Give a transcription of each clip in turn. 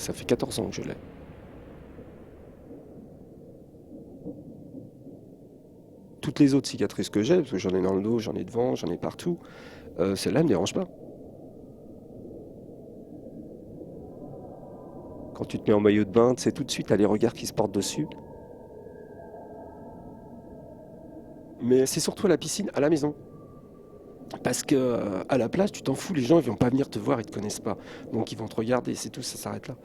Ça fait 14 ans que je l'ai. Toutes les autres cicatrices que j'ai, parce que j'en ai dans le dos, j'en ai devant, j'en ai partout, celle-là ne me dérange pas. Quand tu te mets en maillot de bain, c'est tout de suite, t'as les regards qui se portent dessus. Mais c'est surtout à la piscine, à la maison. Parce que à la plage, tu t'en fous, les gens ils vont pas venir te voir, ils te connaissent pas. Donc ils vont te regarder, c'est tout, ça s'arrête là.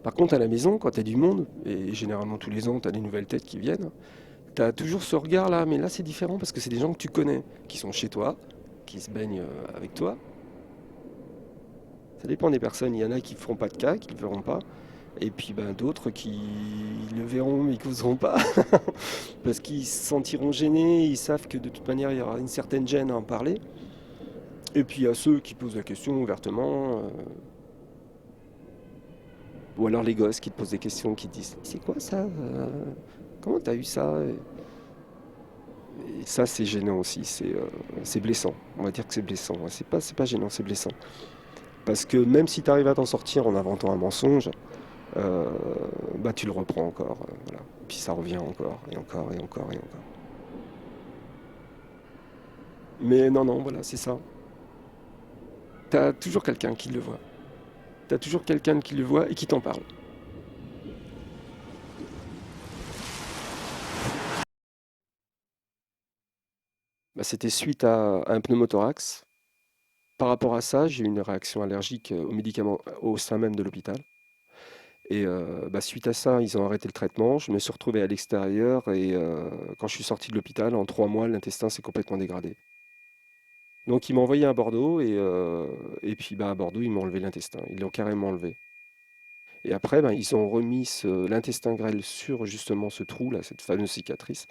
Par contre, à la maison, quand t'as du monde, et généralement tous les ans, t'as des nouvelles têtes qui viennent, t'as toujours ce regard là, mais là c'est différent parce que c'est des gens que tu connais, qui sont chez toi, qui se baignent avec toi. Ça dépend des personnes, il y en a qui feront pas de cas, qui le verront pas. Et puis ben, d'autres qui le verront mais qui n'oseront pas parce qu'ils se sentiront gênés, ils savent que de toute manière il y aura une certaine gêne à en parler. Et puis il y a ceux qui posent la question ouvertement, ou alors les gosses qui te posent des questions, qui te disent c'est quoi ça comment t'as eu ça et ça c'est gênant aussi, c'est blessant. On va dire que c'est blessant. Ouais, c'est pas gênant, c'est blessant. Parce que même si tu arrives à t'en sortir en inventant un mensonge, euh, bah tu le reprends encore. Voilà. Puis ça revient encore et encore et encore et encore. Mais non, non, voilà, c'est ça. T'as toujours quelqu'un qui le voit. T'as toujours quelqu'un qui le voit et qui t'en parle. Bah, c'était suite à un pneumothorax. Par rapport à ça, j'ai eu une réaction allergique aux médicaments au sein même de l'hôpital. Et bah, suite à ça, ils ont arrêté le traitement. Je me suis retrouvé à l'extérieur et quand je suis sorti de l'hôpital, en 3 mois, l'intestin s'est complètement dégradé. Donc ils m'ont envoyé à Bordeaux et puis bah, à Bordeaux, ils m'ont enlevé l'intestin. Ils l'ont carrément enlevé. Et après, ben, ils ont remis l'intestin grêle sur justement ce trou, là, cette fameuse cicatrice.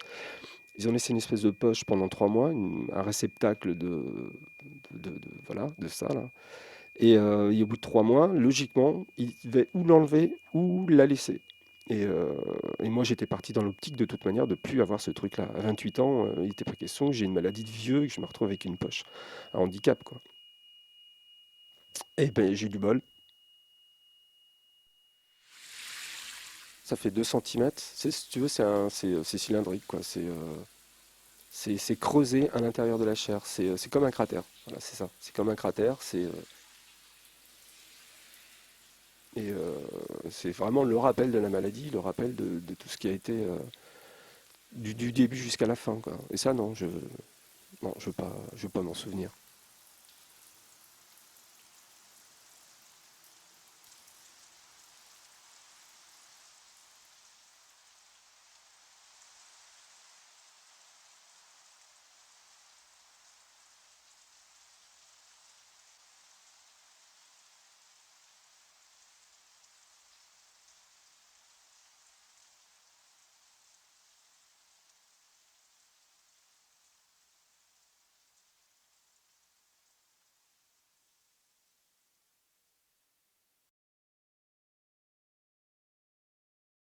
Ils ont laissé une espèce de poche pendant 3 mois, un réceptacle voilà, de ça, là. Et au bout de 3 mois, logiquement, ils devaient ou l'enlever ou la laisser. Et moi, j'étais parti dans l'optique de toute manière de plus avoir ce truc-là. À 28 ans, il n'était pas question que j'ai une maladie de vieux et que je me retrouve avec une poche. Un handicap, quoi. Et ben, j'ai eu du bol. Ça fait 2 centimètres. Si tu veux, c'est cylindrique, quoi. C'est creusé à l'intérieur de la chair. C'est comme un cratère. Voilà, c'est ça. C'est comme un cratère. C'est vraiment le rappel de la maladie, le rappel de tout ce qui a été du début jusqu'à la fin, quoi. Et ça, non, non, je veux pas m'en souvenir.